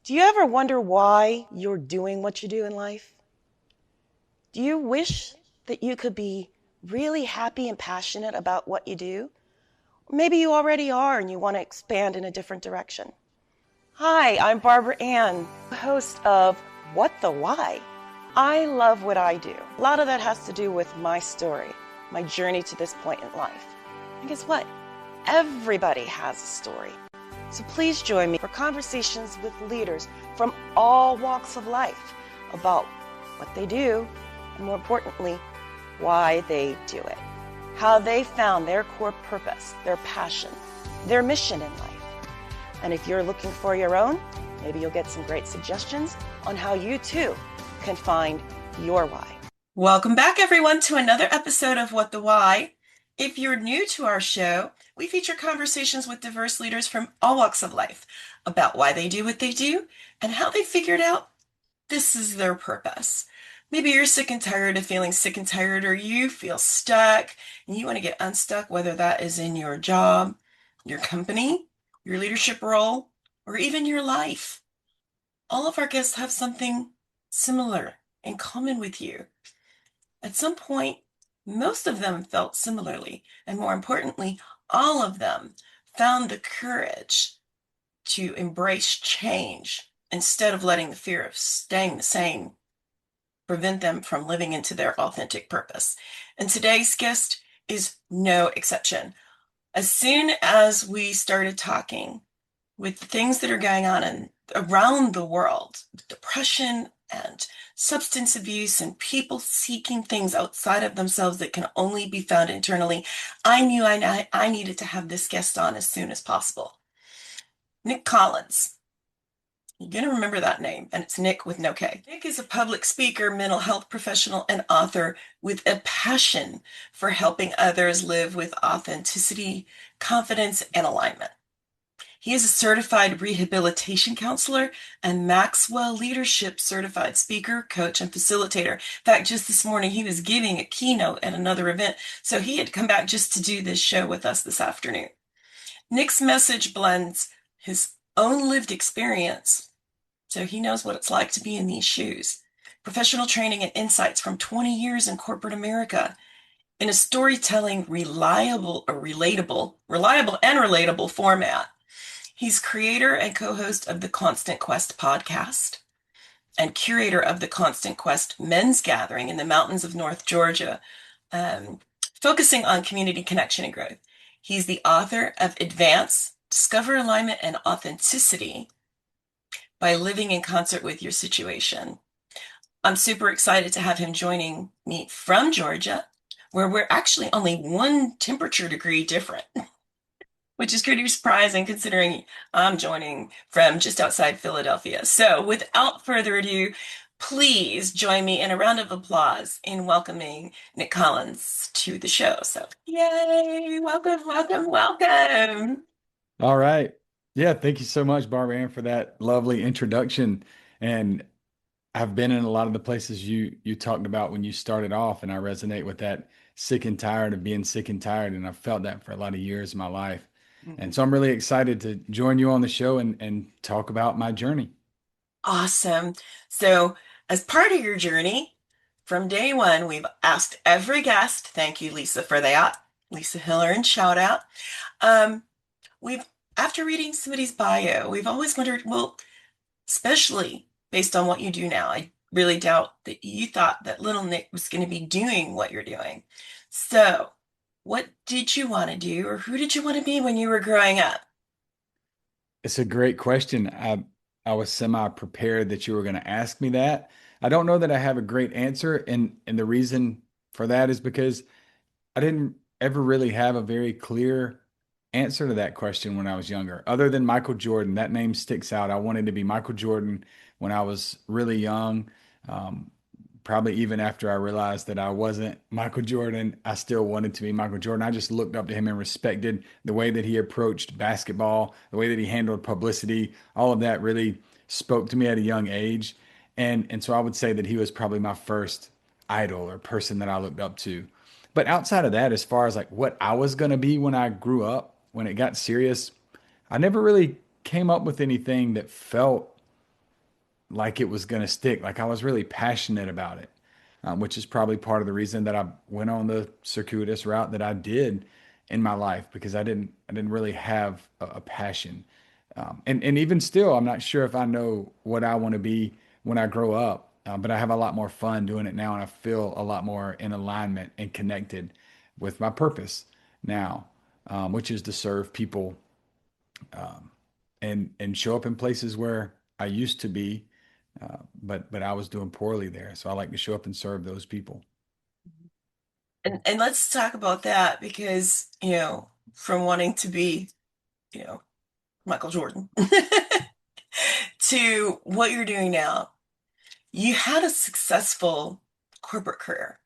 Do you ever wonder why you're doing what you do in life? Do you wish that you could be really happy and passionate about what you do? Or maybe you already are and you want to expand in a different direction. Hi, I'm Barbara Ann, host of What the Why? I love what I do. A lot of that has to do with my story, my journey to this point in life. And guess what? Everybody has a story. So please join me for conversations with leaders from all walks of life about what they do, and more importantly, why they do it, how they found their core purpose, their passion, their mission in life. And if you're looking for your own, maybe you'll get some great suggestions on how you too can find your why. Welcome back, everyone, to another episode of What the Why. If you're new to our show, we feature conversations with diverse leaders from all walks of life about why they do what they do and how they figured out this is their purpose. Maybe you're sick and tired of feeling sick and tired, or you feel stuck and you want to get unstuck, whether that is in your job, your company, your leadership role, or even your life. All of our guests have something similar in common with you. At some point, most of them felt similarly, and more importantly, all of them found the courage to embrace change instead of letting the fear of staying the same prevent them from living into their authentic purpose. And today's guest is no exception. As soon as we started talking with the things that are going on around the world, depression and substance abuse and people seeking things outside of themselves that can only be found internally, I knew I needed to have this guest on as soon as possible. Nic Collins. You're going to remember that name, and it's Nic with no K. Nic is a public speaker, mental health professional, and author with a passion for helping others live with authenticity, confidence, and alignment. He is a certified rehabilitation counselor and Maxwell Leadership certified speaker, coach, and facilitator. In fact, just this morning, he was giving a keynote at another event, so he had come back just to do this show with us this afternoon. Nic's message blends his own lived experience, so he knows what it's like to be in these shoes, professional training and insights from 20 years in corporate America, in a storytelling, reliable and relatable format. He's creator and co-host of the Constant Quest podcast and curator of the Constant Quest Men's Gathering in the mountains of North Georgia, focusing on community connection and growth. He's the author of Advance, Discover Alignment and Authenticity by Living in Concert with Your Situation. I'm super excited to have him joining me from Georgia, where we're actually only one temperature degree different, which is pretty surprising considering I'm joining from just outside Philadelphia. So without further ado, please join me in a round of applause in welcoming Nic Collins to the show. So yay, welcome, welcome, welcome. All right. Yeah, thank you so much, Barbara Ann, for that lovely introduction. And I've been in a lot of the places you talked about when you started off, and I resonate with that sick and tired of being sick and tired. And I've felt that for a lot of years of my life. And so I'm really excited to join you on the show and talk about my journey. Awesome. So as part of your journey, from day one, we've asked every guest, thank you, Lisa, for that. Lisa Hiller and shout out. Um, we've After reading somebody's bio, we've always wondered, well, especially based on what you do now, I really doubt that you thought that little Nic was going to be doing what you're doing. So, what did you want to do, or who did you want to be when you were growing up? It's a great question. I was semi-prepared that you were going to ask me that. I don't know that I have a great answer, and the reason for that is because I didn't ever really have a very clear answer to that question when I was younger. Other than Michael Jordan, that name sticks out. I wanted to be Michael Jordan when I was really young. Um, Probably even after I realized that I wasn't Michael Jordan, I still wanted to be Michael Jordan. I just looked up to him and respected the way that he approached basketball, the way that he handled publicity. All of that really spoke to me at a young age. And so I would say that he was probably my first idol or person that I looked up to. But outside of that, as far as like what I was going to be when I grew up, when it got serious, I never really came up with anything that felt like it was going to stick. Like I was really passionate about it, which is probably part of the reason that I went on the circuitous route that I did in my life because I didn't really have a passion. And even still, I'm not sure if I know what I want to be when I grow up, but I have a lot more fun doing it now, and I feel a lot more in alignment and connected with my purpose now, which is to serve people and show up in places where I used to be, but I was doing poorly there. So I like to show up and serve those people. And let's talk about that because, from wanting to be, you know, Michael Jordan to what you're doing now, you had a successful corporate career,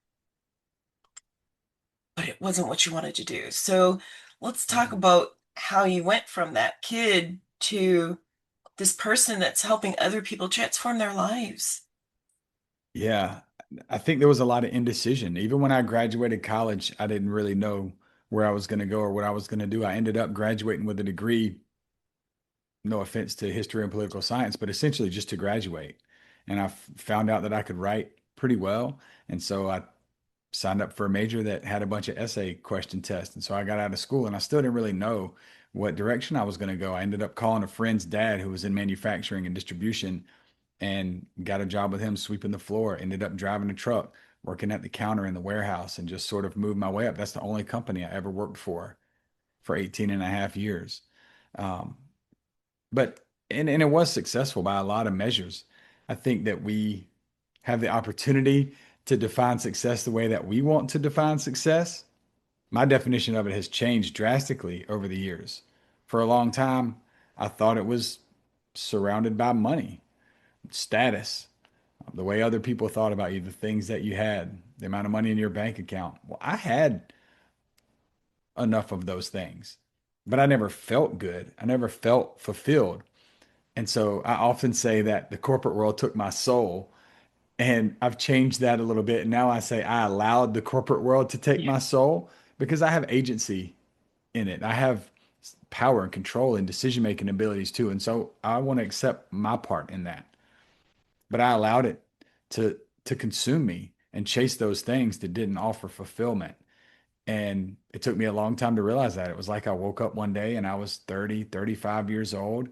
but it wasn't what you wanted to do. So let's talk Mhm. about how you went from that kid to this person that's helping other people transform their lives. Yeah, I think there was a lot of indecision. Even when I graduated college, I didn't really know where I was going to go or what I was going to do. I ended up graduating with a degree, no offense to history and political science, but essentially just to graduate. And I found out that I could write pretty well. And so I signed up for a major that had a bunch of essay question tests. And so I got out of school and I still didn't really know what direction I was going to go. I ended up calling a friend's dad who was in manufacturing and distribution and got a job with him sweeping the floor, ended up driving a truck, working at the counter in the warehouse and just sort of moved my way up. That's the only company I ever worked for 18 and a half years. Um, but it was successful by a lot of measures. I think that we have the opportunity to define success the way that we want to define success. My definition of it has changed drastically over the years. For a long time, I thought it was surrounded by money, status, the way other people thought about you, the things that you had, the amount of money in your bank account. Well, I had enough of those things, but I never felt good. I never felt fulfilled. And so I often say that the corporate world took my soul. And I've changed that a little bit. And now I say I allowed the corporate world to take Yeah. my soul because I have agency in it. I have power and control and decision making abilities too. And so I want to accept my part in that. But I allowed it to consume me and chase those things that didn't offer fulfillment. And it took me a long time to realize that. It was like I woke up one day and I was 30, 35 years old.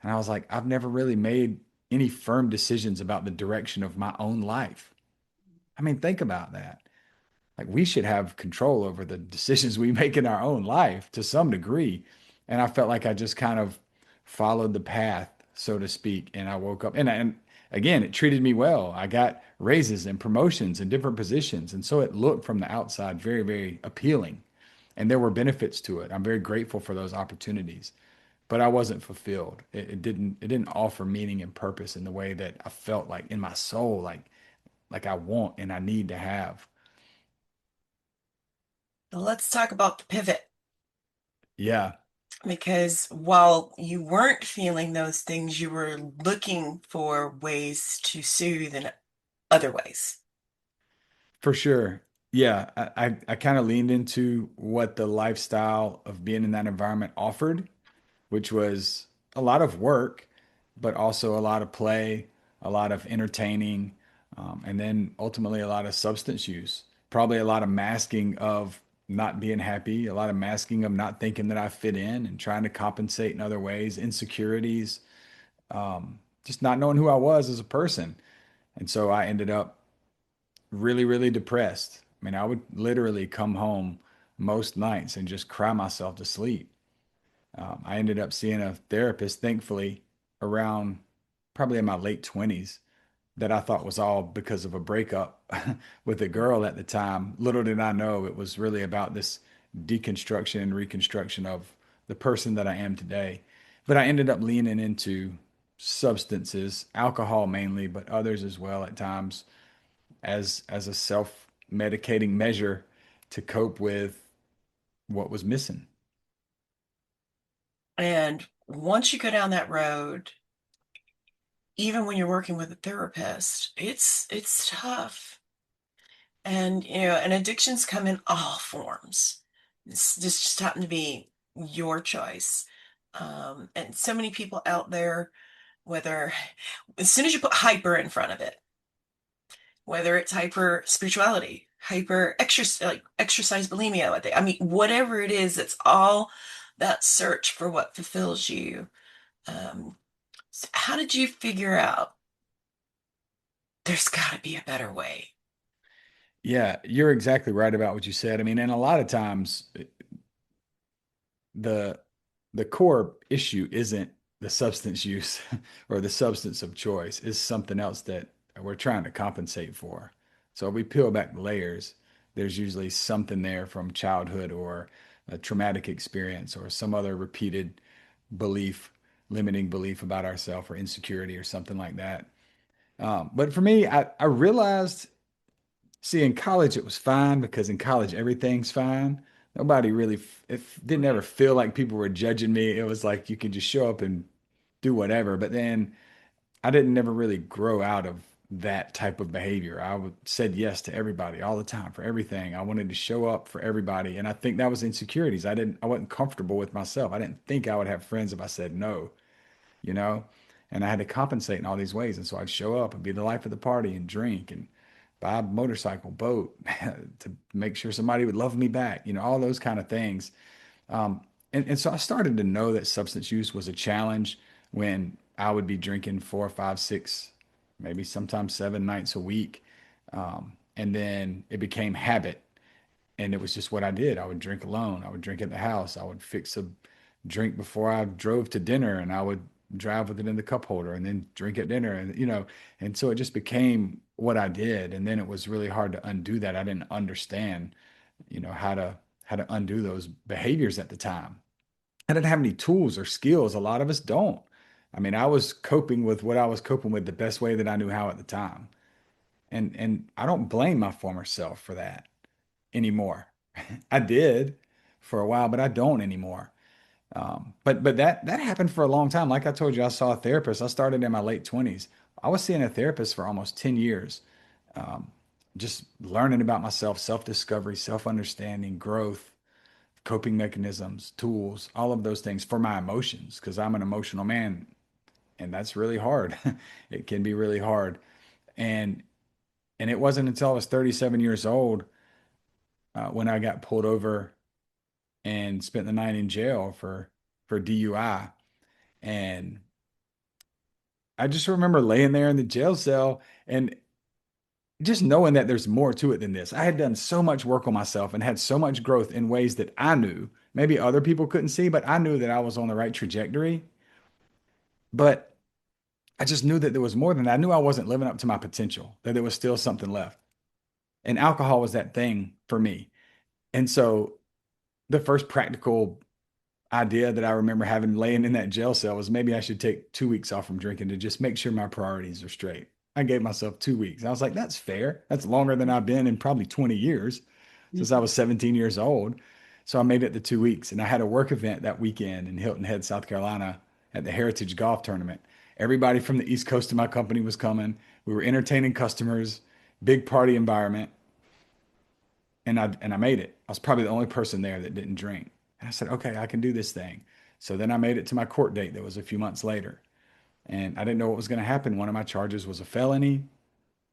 And I was like, I've never really made any firm decisions about the direction of my own life. I mean, think about that. Like we should have control over the decisions we make in our own life to some degree. And I felt like I just kind of followed the path, so to speak. And I woke up and again, it treated me well. I got raises and promotions in different positions. And so it looked from the outside very, very appealing. And there were benefits to it. I'm very grateful for those opportunities. But I wasn't fulfilled. It didn't offer meaning and purpose in the way that I felt like in my soul, like I want and I need to have. Let's talk about the pivot Yeah, because while you weren't feeling those things, you were looking for ways to soothe in other ways. for sure. Yeah, I kind of leaned into what the lifestyle of being in that environment offered, which was a lot of work, but also a lot of play, a lot of entertaining, and then ultimately a lot of substance use. Probably a lot of masking of not being happy, a lot of masking of not thinking that I fit in and trying to compensate in other ways, insecurities, just not knowing who I was as a person. And so I ended up really, really depressed. I mean, I would literally come home most nights and just cry myself to sleep. I ended up seeing a therapist, thankfully, around probably in my late 20s that I thought was all because of a breakup with a girl at the time. Little did I know it was really about this deconstruction and reconstruction of the person that I am today. But I ended up leaning into substances, alcohol mainly, but others as well at times as a self-medicating measure to cope with what was missing. And once you go down that road, even when you're working with a therapist, it's tough. And and addictions come in all forms. This just happened to be your choice. And so many people out there whether as soon as you put hyper in front of it, whether it's hyper spirituality, hyper exercise, like exercise bulimia, I mean, whatever it is, it's all that search for what fulfills you. So how did you figure out there's got to be a better way? Yeah, you're exactly right about what you said. I mean, and a lot of times the the core issue isn't the substance use or the substance of choice. Is something else that we're trying to compensate for. So if we peel back the layers, there's usually something there from childhood or a traumatic experience or some other repeated belief, limiting belief about ourselves or insecurity or something like that. But for me, I realized, see, in college it was fine because in college everything's fine. Nobody really, it didn't ever feel like people were judging me. It was like you could just show up and do whatever. But then I didn't never really grow out of that type of behavior. Said yes to everybody all the time for everything. I wanted to show up for everybody. And I think that was insecurities. I wasn't comfortable with myself. I didn't think I would have friends if I said no, you know? And I had to compensate in all these ways. And so I'd show up and be the life of the party and drink and buy a motorcycle, boat to make sure somebody would love me back, all those kind of things. Um, and so I started to know that substance use was a challenge when I would be drinking 4, 5, 6, maybe sometimes 7 nights a week. And then it became habit. And it was just what I did. I would drink alone. I would drink at the house. I would fix a drink before I drove to dinner and I would drive with it in the cup holder and then drink at dinner. And so it just became what I did. And then it was really hard to undo that. I didn't understand, how to undo those behaviors at the time. I didn't have any tools or skills. A lot of us don't. I mean, I was coping with what I was coping with the best way that I knew how at the time. And I don't blame my former self for that anymore. I did for a while, but I don't anymore. But that happened for a long time. Like I told you, I saw a therapist. I started in my late 20s. I was seeing a therapist for almost 10 years. Um, just learning about myself, self-discovery, self-understanding, growth, coping mechanisms, tools, all of those things for my emotions, because I'm an emotional man, and that's really hard. It can be really hard. And and it wasn't until I was 37 years old when I got pulled over and spent the night in jail for DUI. And I just remember laying there in the jail cell and just knowing that there's more to it than this. I had done so much work on myself and had so much growth in ways that I knew maybe other people couldn't see, but I knew that I was on the right trajectory. But I just knew that there was more than that. I knew I wasn't living up to my potential, that there was still something left. And alcohol was that thing for me. And so the first practical idea that I remember having laying in that jail cell was maybe I should take 2 weeks off from drinking to just make sure my priorities are straight. I gave myself 2 weeks. I was like, that's fair. That's longer than I've been in probably 20 years since I was 17 years old. So I made it the 2 weeks and I had a work event that weekend in Hilton Head, South Carolina at the Heritage Golf Tournament. Everybody from the East Coast of my company was coming. We were entertaining customers, big party environment. And I made it. I was probably the only person there that didn't drink. And I said, okay, I can do this thing. So then I made it to my court date that was a few months later. And I didn't know what was going to happen. One of my charges was a felony.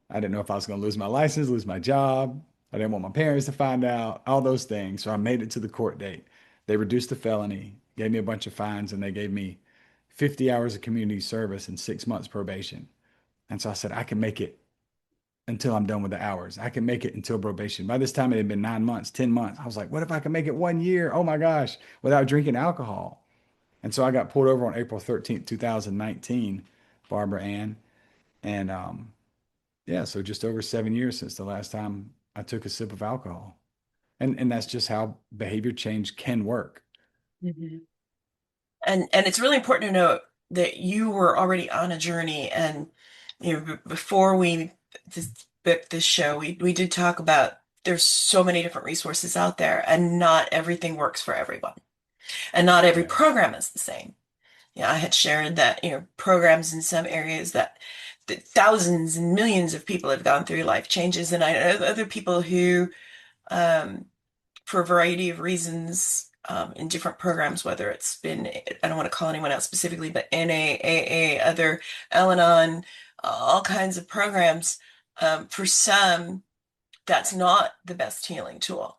I didn't know if I was going to lose my license, lose my job. I didn't want my parents to find out, all those things. So I made it to the court date. They reduced the felony, gave me a bunch of fines, and they gave me 50 hours of community service and 6 months probation. And so I said, I can make it until I'm done with the hours. I can make it until probation. By this time, it had been 9 months, 10 months. I was like, what if I can make it 1 year? Oh my gosh, without drinking alcohol. And so I got pulled over on April 13th, 2019, Barbara Ann. And yeah, so just over 7 years since the last time I took a sip of alcohol. And that's just how behavior change can work. Mhm. And it's really important to note that you were already on a journey, and before we booked this show, we did talk about there's so many different resources out there, and not everything works for everyone, and not every Yeah. program is the same. I had shared that programs in some areas that thousands and millions of people have gone through life changes, and I know other people who, um, for a variety of reasons, in different programs, whether it's been, I don't want to call anyone out specifically, but NA, AA, other Al-Anon, all kinds of programs. For some, that's not the best healing tool.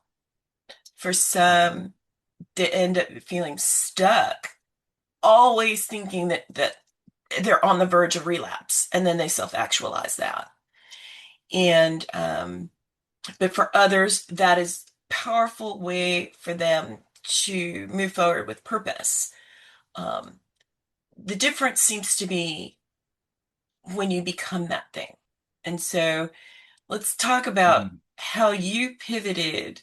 For some, they end up feeling stuck, always thinking that they're on the verge of relapse, and then they self-actualize that. And but for others, that is a powerful way for them to move forward with purpose. Um, the difference seems to be when you become that thing. And so let's talk about Mhm. how you pivoted.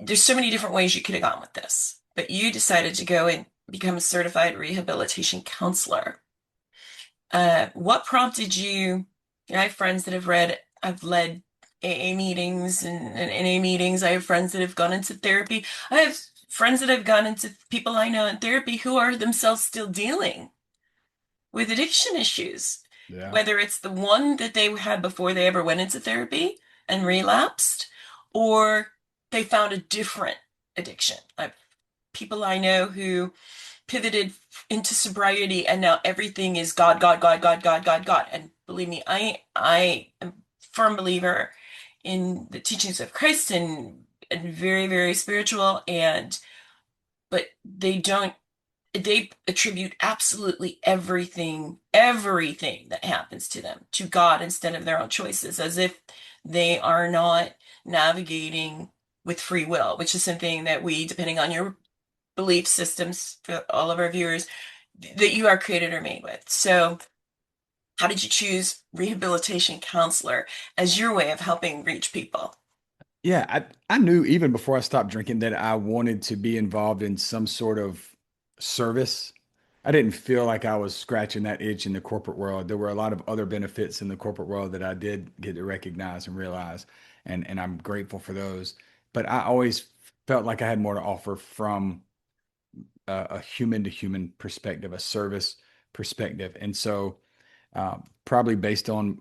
There's so many different ways you could have gone with this, but you decided to go and become a certified rehabilitation counselor. What prompted you? I have friends that I've led AA meetings and NA meetings. I have friends that have gone into therapy. I have friends that have gone into people I know in therapy who are themselves still dealing with addiction issues, Yeah. whether it's the one that they had before they ever went into therapy and relapsed, or they found a different addiction. People I know who pivoted into sobriety and now everything is God, God, God, God, God, God, God. And believe me, I am a firm believer in the teachings of Christ and very, very spiritual, and but they attribute absolutely everything that happens to them to God instead of their own choices, as if they are not navigating with free will, which is something that we, depending on your belief systems for all of our viewers, that you are created or made with. So, how did you choose rehabilitation counselor as your way of helping reach people? Yeah, I knew even before I stopped drinking that I wanted to be involved in some sort of service. I didn't feel like I was scratching that itch in the corporate world. There were a lot of other benefits in the corporate world that I did get to recognize and realize, and I'm grateful for those. But I always felt like I had more to offer from a human to human perspective, a service perspective. And so, probably based on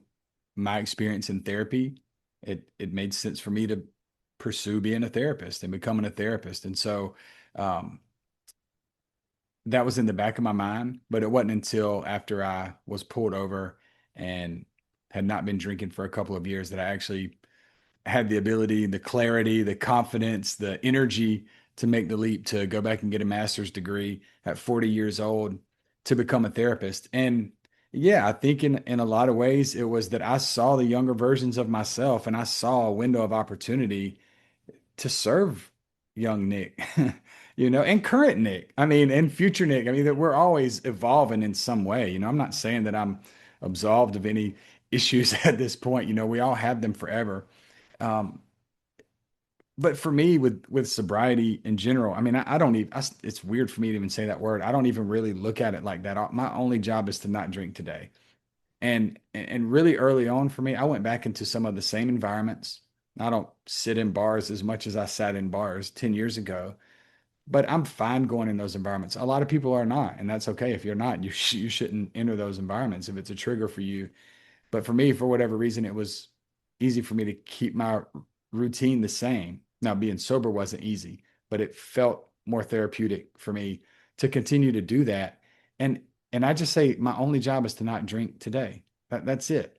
my experience in therapy, it made sense for me to pursue being a therapist and becoming a therapist. And so, um, that was in the back of my mind, but it wasn't until after I was pulled over and had not been drinking for a couple of years that I actually had the ability, the clarity, the confidence, the energy to make the leap to go back and get a master's degree at 40 years old to become a therapist. And yeah, I think in a lot of ways it was that I saw the younger versions of myself and I saw a window of opportunity to serve young Nic, and current Nic. I mean, and future Nic. I mean, that we're always evolving in some way. I'm not saying that I'm absolved of any issues at this point. We all have them forever. Um, but for me, with sobriety in general, I mean, I don't even. It's weird for me to even say that word. I don't even really look at it like that. My only job is to not drink today. And really early on for me, I went back into some of the same environments. I don't sit in bars as much as I sat in bars 10 years ago, but I'm fine going in those environments. A lot of people are not, and that's okay. If you're not, you shouldn't enter those environments if it's a trigger for you. But for me, for whatever reason, it was easy for me to keep my routine the same. Now, being sober wasn't easy, but it felt more therapeutic for me to continue to do that. And and I just say my only job is to not drink today. That's it.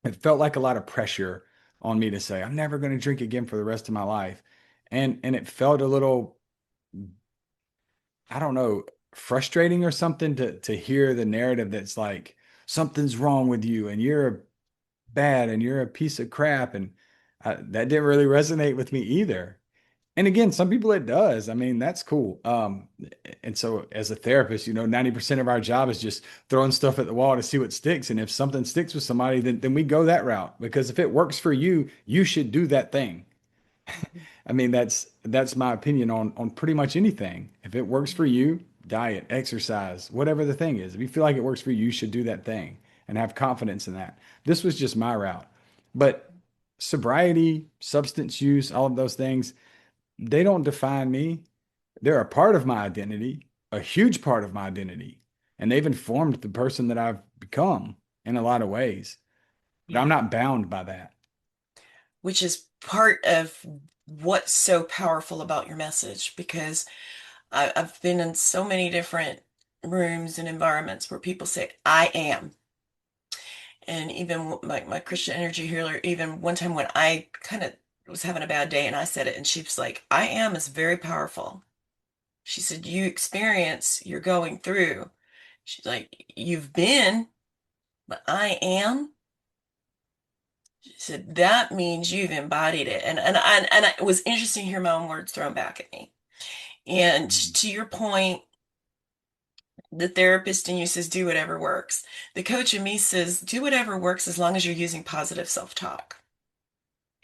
It felt like a lot of pressure on me to say I'm never going to drink again for the rest of my life. And it felt a little, I don't know, frustrating or something to hear the narrative that's like something's wrong with you and you're bad and you're a piece of crap. And that didn't really resonate with me either. And again, some people it does. I mean, that's cool. And so as a therapist, 90% of our job is just throwing stuff at the wall to see what sticks. And if something sticks with somebody, then we go that route. Because if it works for you, you should do that thing. I mean, that's my opinion on pretty much anything. If it works for you, diet, exercise, whatever the thing is, if you feel like it works for you, you should do that thing and have confidence in that. This was just my route. But sobriety, substance use, all of those things, they don't define me. They're a part of my identity, a huge part of my identity. And they've informed the person that I've become in a lot of ways. But I'm Yeah. not bound by that. Which is part of what's so powerful about your message, because I've been in so many different rooms and environments where people say, I am. And even my Christian energy healer, even one time when I kind of was having a bad day and I said it, and she was like, I am is very powerful. She said, you experience, you're going through. She's like, you've been, but I am. She said, that means you've embodied it. And it was interesting to hear my own words thrown back at me. And Mm, to your point, the therapist in you says, do whatever works. The coach in me says, do whatever works as long as you're using positive self-talk.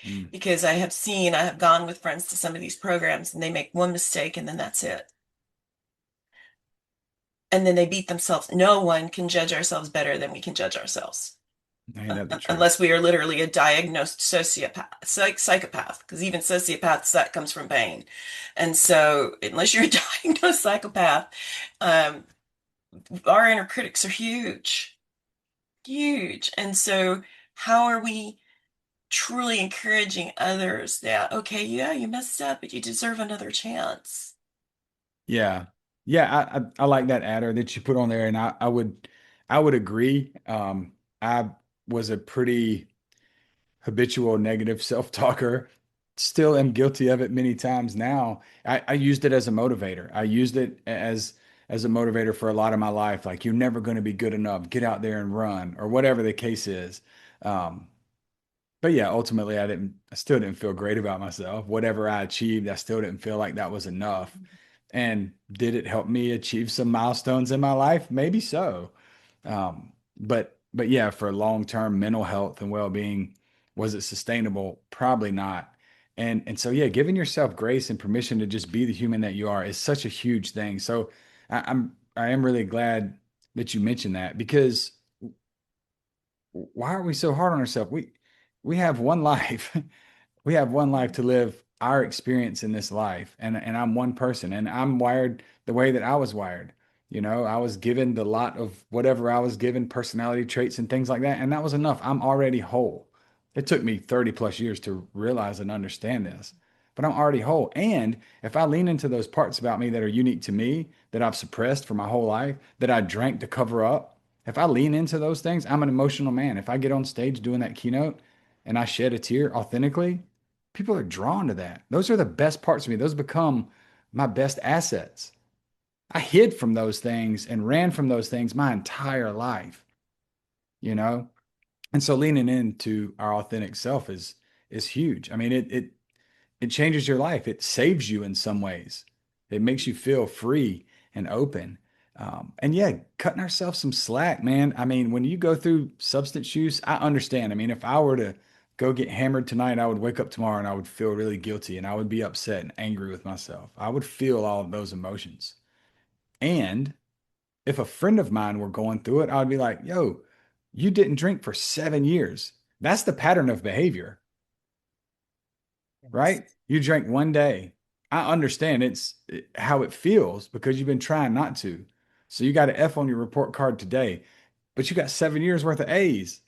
mm. Because I have gone with friends to some of these programs and they make one mistake and then that's it. And then they beat themselves. No one can judge ourselves better than we can judge ourselves. Ain't that the truth? Unless we are literally a diagnosed psychopath, because even sociopaths, that comes from pain. And so, unless you're a diagnosed psychopath, um, our inner critics are huge, huge. And so, how are we truly encouraging others that, okay, yeah, you messed up, but you deserve another chance? Yeah. Yeah, I like that adder that you put on there, and I would agree. I was a pretty habitual negative self-talker. Still am guilty of it many times now. I used it as a motivator. I used it as a motivator for a lot of my life. Like, you're never going to be good enough. Get out there and run, or whatever the case is. Um, but yeah, ultimately I still didn't feel great about myself. Whatever I achieved, I still didn't feel like that was enough. And did it help me achieve some milestones in my life? Maybe so. But yeah, for long-term mental health and well-being, was it sustainable? Probably not. And so yeah, giving yourself grace and permission to just be the human that you are is such a huge thing. So I am really glad that you mentioned that, because why are we so hard on ourselves? We have one life. We have one life to live our experience in this life. And I'm one person, and I'm wired the way that I was wired. I was given the lot of whatever I was given, personality traits and things like that, and that was enough. I'm already whole. It took me 30 plus years to realize and understand this, but I'm already whole. And if I lean into those parts about me that are unique to me, that I've suppressed for my whole life, that I drank to cover up, if I lean into those things, I'm an emotional man. If I get on stage doing that keynote and I shed a tear authentically, people are drawn to that. Those are the best parts of me. Those become my best assets. I hid from those things and ran from those things my entire life, you know? And so leaning into our authentic self is huge. I mean, it changes your life. It saves you in some ways. It makes you feel free and open. And yeah, cutting ourselves some slack, man. I mean, when you go through substance use, I understand. I mean, if I were to go get hammered tonight, I would wake up tomorrow and I would feel really guilty and I would be upset and angry with myself. I would feel all of those emotions. And if a friend of mine were going through it, I would be like, yo, you didn't drink for 7 years. That's the pattern of behavior, Yes. right? You drank one day. I understand how it feels because you've been trying not to. So you got an F on your report card today, but you got 7 years worth of A's.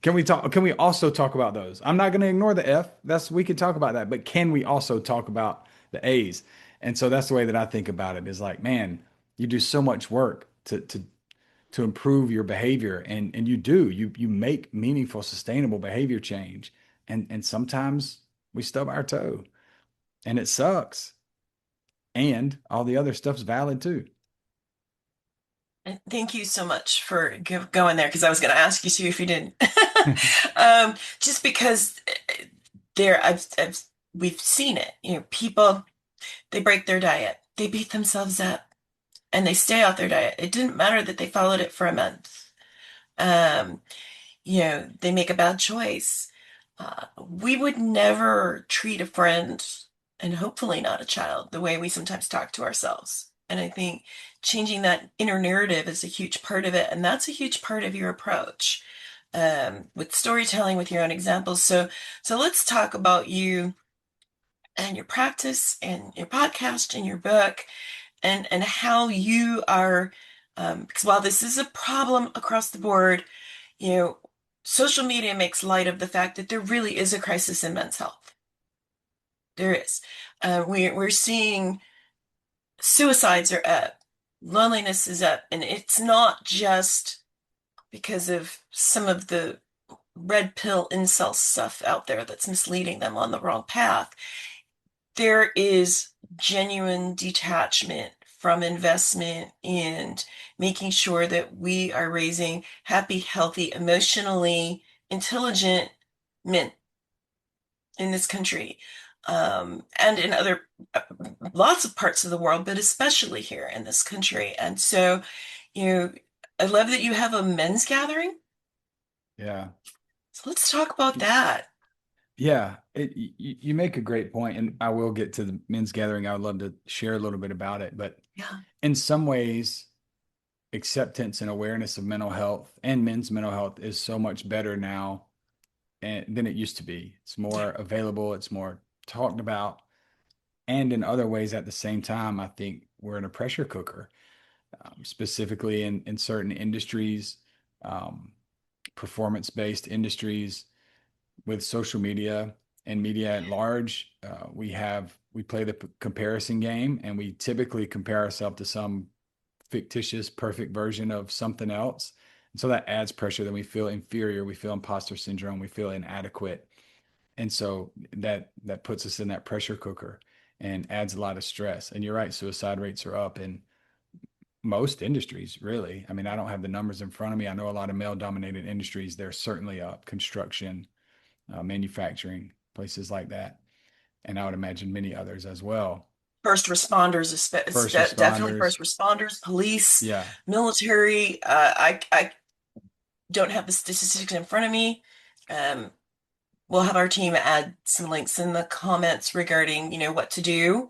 Can we also talk about those? I'm not going to ignore the F. We can talk about that, but can we also talk about the A's? And so that's the way that I think about it, is like, man, you do so much work to improve your behavior, and you make meaningful, sustainable behavior change. And sometimes we stub our toe and it sucks. And all the other stuff's valid too. And thank you so much for going there, because I was going to ask you too if you didn't. Just because we've seen it. People, they break their diet, they beat themselves up, and they stay off their diet. It didn't matter that they followed it for a month. Um, they make a bad choice. We would never treat a friend, and hopefully not a child, the way we sometimes talk to ourselves. And I think changing that inner narrative is a huge part of it. And that's a huge part of your approach, with storytelling, with your own examples. So let's talk about you and your practice and your podcast and your book, and how you are, because while this is a problem across the board, you know, social media makes light of the fact that there really is a crisis in men's health. There is. We're seeing suicides are up, loneliness is up, and it's not just because of some of the red pill incel stuff out there that's misleading them on the wrong path. There is genuine detachment from investment and making sure that we are raising happy, healthy, emotionally intelligent men in this country, and in other lots of parts of the world, but especially here in this country. And so, you know, I love that you have a men's gathering. Yeah. So let's talk about that. Yeah, you make a great point, and I will get to the men's gathering. I would love to share a little bit about it, but Yeah. in some ways, acceptance and awareness of mental health and men's mental health is so much better now than it used to be. It's Yeah. more available, it's more talked about, and in other ways at the same time, I think we're in a pressure cooker, specifically in certain industries, um, performance-based industries with social media and media at large. We play the comparison game, and we typically compare ourselves to some fictitious, perfect version of something else. And so that adds pressure. Then we feel inferior, we feel imposter syndrome, we feel inadequate. And so that puts us in that pressure cooker and adds a lot of stress. And you're right, suicide rates are up in most industries, really. I mean, I don't have the numbers in front of me. I know a lot of male dominated industries, they're certainly up. Construction, manufacturing, places like that. And I would imagine many others as well. First responders, First definitely responders. first responders, police, Yeah. military. I don't have the statistics in front of me. Um, we'll have our team add some links in the comments regarding, what to do.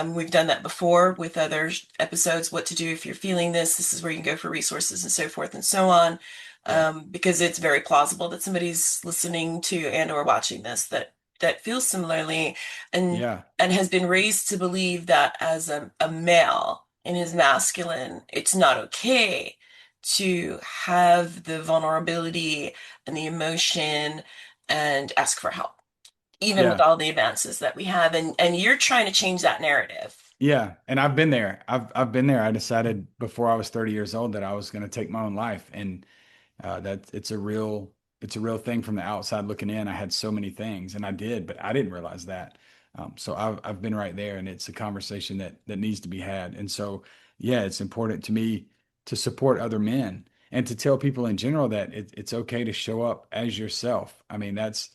We've done that before with other episodes, what to do if you're feeling this. This is where you can go for resources and so forth and so on. Yeah. Because it's very plausible that somebody's listening to and or watching this that feels similarly and Yeah. and has been raised to believe that as a male in his masculine, it's not okay to have the vulnerability and the emotion and ask for help, even with Yeah. all the advances that we have. And you're trying to change that narrative. Yeah. And I've been there. I've been there. I decided before I was 30 years old that I was going to take my own life. And that it's a real thing from the outside looking in. I had so many things and I did, but I didn't realize that. So I've been right there, and it's a conversation that needs to be had. And so, yeah, it's important to me to support other men and to tell people in general that it's okay to show up as yourself. I mean, that's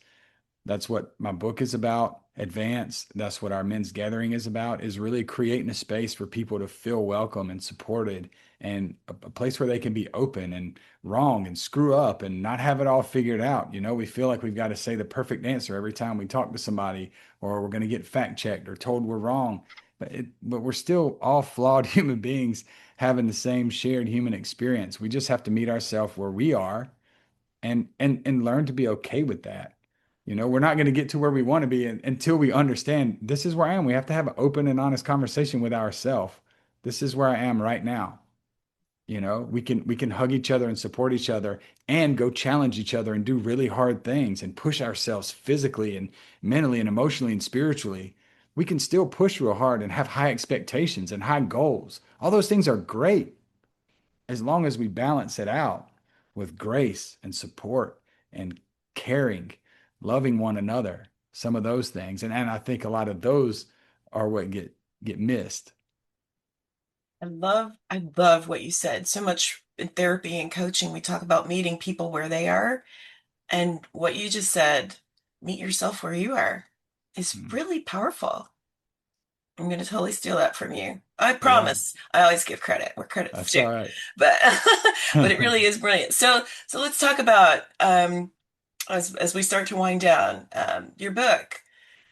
what my book is about, Advance. That's what our men's gathering is about, is really creating a space for people to feel welcome and supported, and a place where they can be open and wrong and screw up and not have it all figured out. We feel like we've got to say the perfect answer every time we talk to somebody, or we're going to get fact checked or told we're wrong. But we're still all flawed human beings having the same shared human experience. We just have to meet ourselves where we are and learn to be okay with that. We're not going to get to where we want to be until we understand this is where I am. We have to have an open and honest conversation with ourselves. This is where I am right now. We can hug each other and support each other and go challenge each other and do really hard things and push ourselves physically and mentally and emotionally and spiritually. We can still push real hard and have high expectations and high goals. All those things are great as long as we balance it out with grace and support and caring, loving one another, some of those things. And I think a lot of those are what get missed. I love what you said. So much in therapy and coaching, we talk about meeting people where they are. And what you just said, meet yourself where you are, is Mm. really powerful. I'm going to totally steal that from you. I Yeah, promise. I always give credit where credit's that's due, all right. but but it really is brilliant. So let's talk about as we start to wind down your book,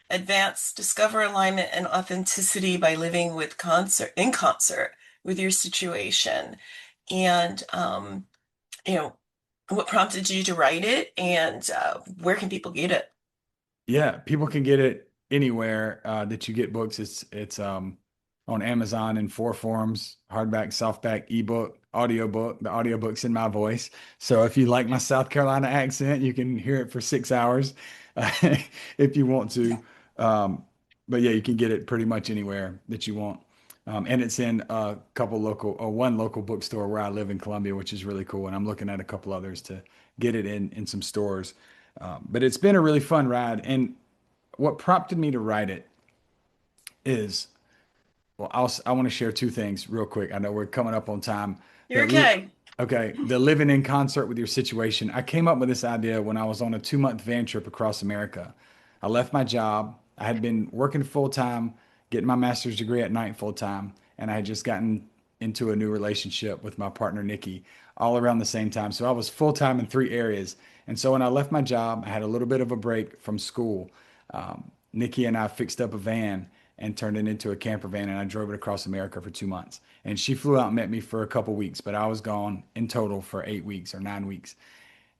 Advance, Discover Alignment and Authenticity by Living with concert with your situation, and you know what prompted you to write it, and where can people get it? Yeah, people can get it anywhere that you get books. It's on Amazon in four forms: hardback, softback, ebook, audiobook. The audiobook's in my voice. So if you like my South Carolina accent, you can hear it for 6 hours if you want to. Um, but yeah, you can get it pretty much anywhere that you want. And it's in a couple local or one local bookstore where I live in Columbia, which is really cool. And I'm looking at a couple others to get it in some stores. But it's been a really fun ride. And what prompted me to write it is, well, I want to share two things real quick. I know we're coming up on time. You're The okay. okay, the living in concert with your situation. I came up with this idea when I was on a 2 month van trip across America. I left my job. I had been working full time, getting my master's degree at night full time, and I had just gotten into a new relationship with my partner Nikki all around the same time. So I was full time in three areas. And so when I left my job, I had a little bit of a break from school. Nikki and I fixed up a van and turned it into a camper van, and I drove it across America for 2 months. And she flew out and met me for a couple weeks, but I was gone in total for 8 weeks or 9 weeks.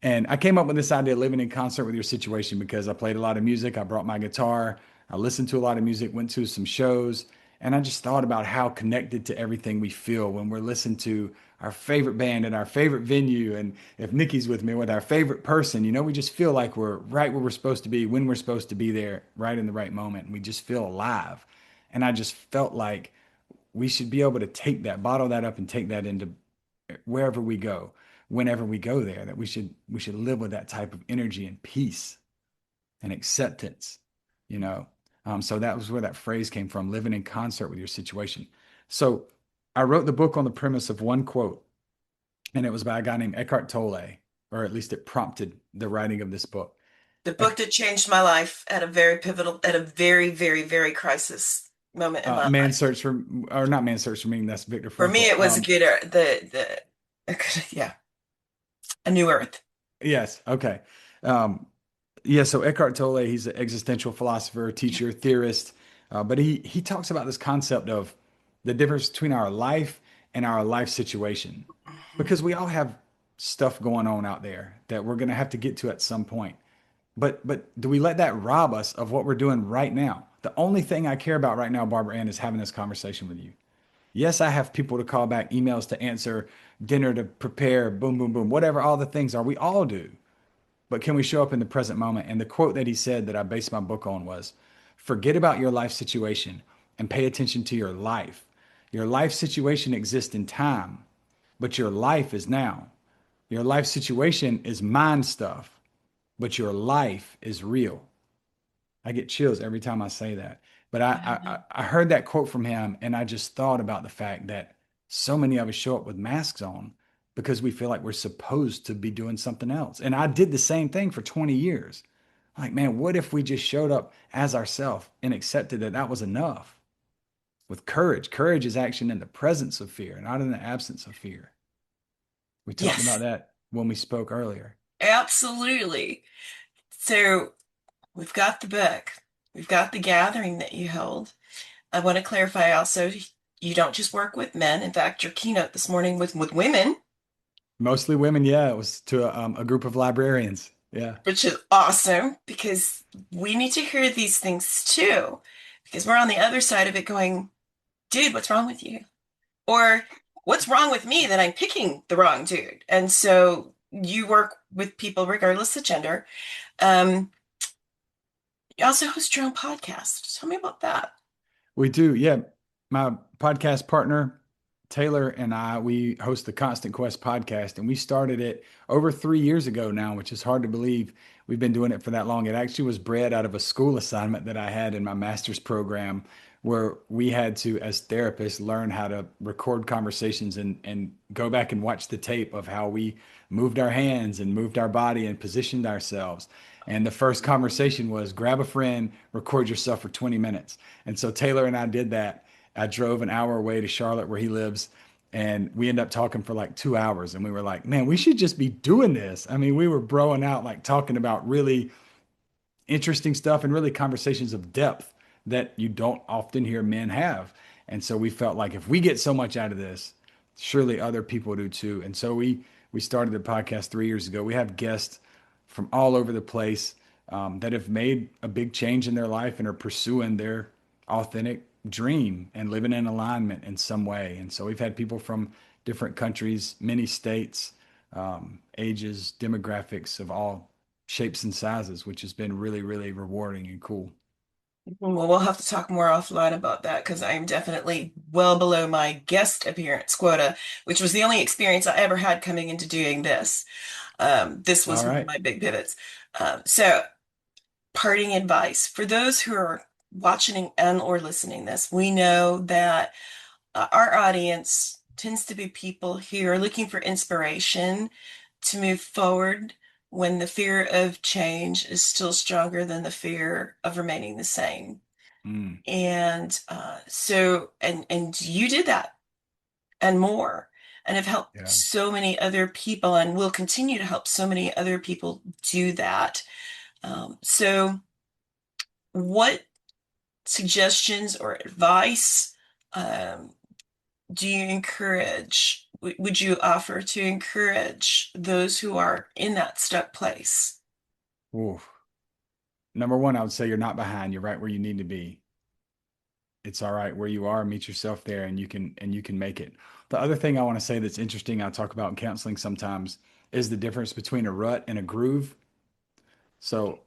And I came up with this idea of living in concert with your situation because I played a lot of music. I brought my guitar. I listened to a lot of music, went to some shows, and I just thought about how connected to everything we feel when we're listening to our favorite band and our favorite venue. And if Nikki's with me, with our favorite person, we just feel like we're right where we're supposed to be when we're supposed to be there, right in the right moment. And we just feel alive. And I just felt like we should be able to take that, bottle that up and take that into wherever we go, whenever we go there, that we should live with that type of energy and peace and acceptance, you know. So that was where that phrase came from, living in concert with your situation. So I wrote the book on the premise of one quote, and it was by a guy named Eckhart Tolle, or at least it prompted the writing of this book. The book that changed my life at a very pivotal, at a very, very, very crisis moment in my Man life. Search for, or not Man Search for Meaning, that's Viktor For me, Frankl. it was a good, yeah, a new earth. Yes, okay. Um, Yeah, so Eckhart Tolle, he's an existential philosopher, teacher, theorist, but he talks about this concept of the difference between our life and our life situation, Mhm. because we all have stuff going on out there that we're going to have to get to at some point. But do we let that rob us of what we're doing right now? The only thing I care about right now, Barbara Ann, is having this conversation with you. Yes, I have people to call back, emails to answer, dinner to prepare, boom, boom, boom, whatever all the things are. We all do. But can we show up in the present moment? And the quote that he said that I based my book on was, forget about your life situation and pay attention to your life. Your life situation exists in time, but your life is now. Your life situation is mind stuff, but your life is real. I get chills every time I say that. But I heard that quote from him, and I just thought about the fact that so many of us show up with masks on because we feel like we're supposed to be doing something else. And I did the same thing for 20 years. Like, man, what if we just showed up as ourselves and accepted that that was enough? With courage. Courage is action in the presence of fear, not in the absence of fear. We talked about Yes, that when we spoke earlier. absolutely. So we've got the book, we've got the gathering that you hold. I want to clarify also, you don't just work with men. In fact, your keynote this morning with women, Mostly women, yeah. It was to a group of librarians. Yeah. which is awesome because we need to hear these things too. Because we're on the other side of it going, dude, what's wrong with you? Or what's wrong with me that I'm picking the wrong dude? And so you work with people regardless of gender. Um, you also host your own podcast. Tell me about that. We do. Yeah. My podcast partner, Taylor, and I, we host the Constant Quest podcast, and we started it over 3 years ago now, which is hard to believe we've been doing it for that long. It actually was bred out of a school assignment that I had in my master's program where we had to, as therapists, learn how to record conversations and go back and watch the tape of how we moved our hands and moved our body and positioned ourselves. And the first conversation was grab a friend, record yourself for 20 minutes. And so Taylor and I did that. I drove an hour away to Charlotte where he lives, and we ended up talking for like 2 hours. And we were like, man, we should just be doing this. I mean, we were broing out, like talking about really interesting stuff and really conversations of depth that you don't often hear men have. And so we felt like if we get so much out of this, surely other people do too. And so we started the podcast 3 years ago. We have guests from all over the place that have made a big change in their life and are pursuing their authentic dream and living in alignment in some way. And so we've had people from different countries, many states, ages, demographics of all shapes and sizes, which has been really, really rewarding and cool. Well, we'll have to talk more offline about that because I'm definitely well below my guest appearance quota, which was the only experience I ever had coming into doing this. This was All one of right. my big pivots. So, parting advice for those who are watching and or listening this, we know that our audience tends to be people who are looking for inspiration to move forward when the fear of change is still stronger than the fear of remaining the same. Mm, And and you did that and more, and have helped yeah. so many other people, and will continue to help so many other people do that. So, what suggestions or advice um, do you encourage? Would you offer to encourage those who are in that stuck place? Ooh. Number one, I would say you're not behind. You're right where you need to be. It's all right where you are. Meet yourself there, and you can make it. The other thing I want to say that's interesting, I talk about in counseling sometimes, is the difference between a rut and a groove. So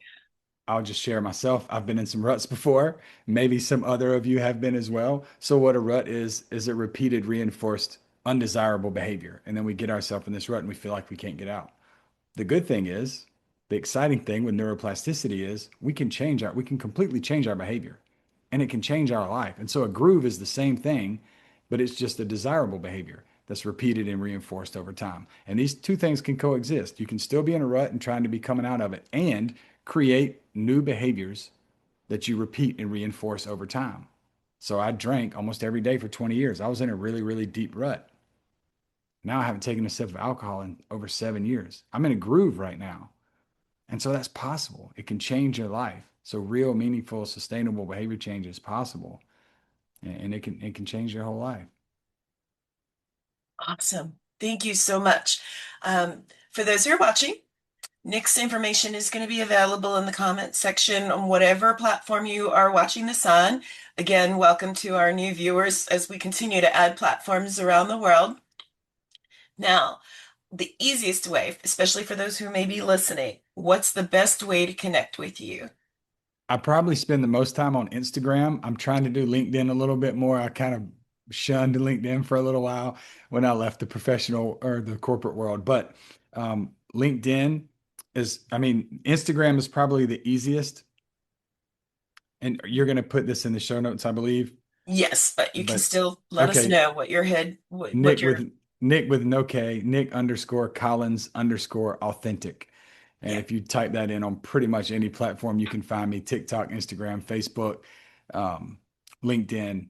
I'll just share myself. I've been in some ruts before. Maybe some other of you have been as well. So what a rut is a repeated, reinforced, undesirable behavior. And then we get ourselves in this rut and we feel like we can't get out. The good thing is, the exciting thing with neuroplasticity is we can completely change our behavior and it can change our life. And so a groove is the same thing, but it's just a desirable behavior that's repeated and reinforced over time. And these two things can coexist. You can still be in a rut and trying to be coming out of it and create new behaviors that you repeat and reinforce over time. So I drank almost every day for 20 years. I was in a really, really deep rut. Now I haven't taken a sip of alcohol in over 7 years. I'm in a groove right now. And so that's possible. It can change your life. So real, meaningful, sustainable behavior change is possible. And it can change your whole life. Awesome. Thank you so much. For those who are watching, Nick's information is going to be available in the comment section on whatever platform you are watching this on. Again, welcome to our new viewers as we continue to add platforms around the world. Now, the easiest way, especially for those who may be listening, what's the best way to connect with you? I probably spend the most time on Instagram. I'm trying to do LinkedIn a little bit more. I kind of shunned LinkedIn for a little while when I left the professional or the corporate world. But LinkedIn Instagram is probably the easiest. And you're going to put this in the show notes, I believe. Yes, but you can But still let us okay, know what your head, what Nick your, with Nick with no K, Nic _Collins _authentic. And yeah, if you type that in on pretty much any platform, you can find me: TikTok, Instagram, Facebook, um, LinkedIn,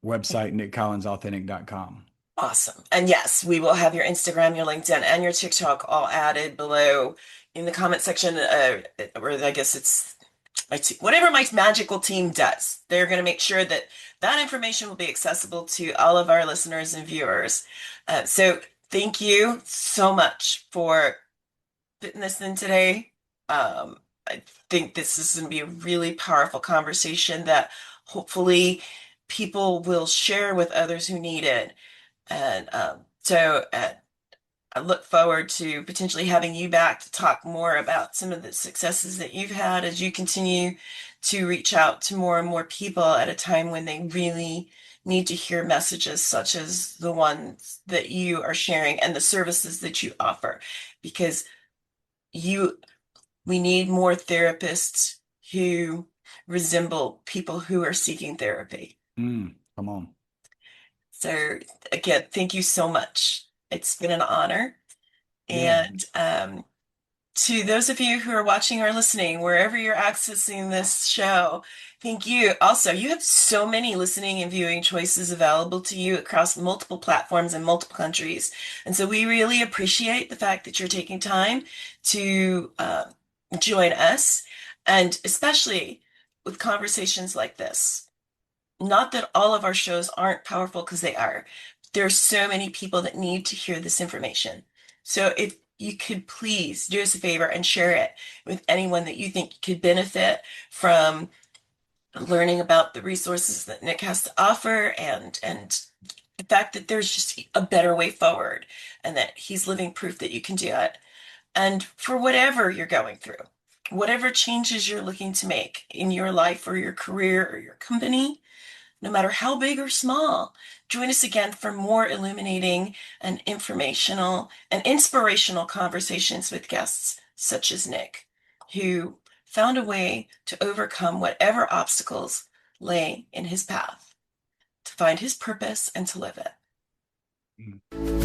website, NicCollinsAuthentic.com. awesome. And yes, we will have your Instagram, your LinkedIn, and your TikTok all added below in the comment section, or I guess it's whatever my magical team does. They're going to make sure that that information will be accessible to all of our listeners and viewers. So thank you so much for fitting this in today. I think this is going to be a really powerful conversation that hopefully people will share with others who need it. And I look forward to potentially having you back to talk more about some of the successes that you've had as you continue to reach out to more and more people at a time when they really need to hear messages such as the ones that you are sharing and the services that you offer. Because you, we need more therapists who resemble people who are seeking therapy. Come on. So again, thank you so much. It's been an honor. Yeah. And to those of you who are watching or listening, wherever you're accessing this show, thank you. Also, you have so many listening and viewing choices available to you across multiple platforms in multiple countries. And so we really appreciate the fact that you're taking time to join us, and especially with conversations like this. Not that all of our shows aren't powerful, because they are. There are so many people that need to hear this information. So if you could please do us a favor and share it with anyone that you think could benefit from learning about the resources that Nick has to offer, and the fact that there's just a better way forward and that he's living proof that you can do it. And for whatever you're going through, whatever changes you're looking to make in your life or your career or your company, no matter how big or small. Join us again for more illuminating and informational and inspirational conversations with guests such as Nic, who found a way to overcome whatever obstacles lay in his path, to find his purpose and to live it.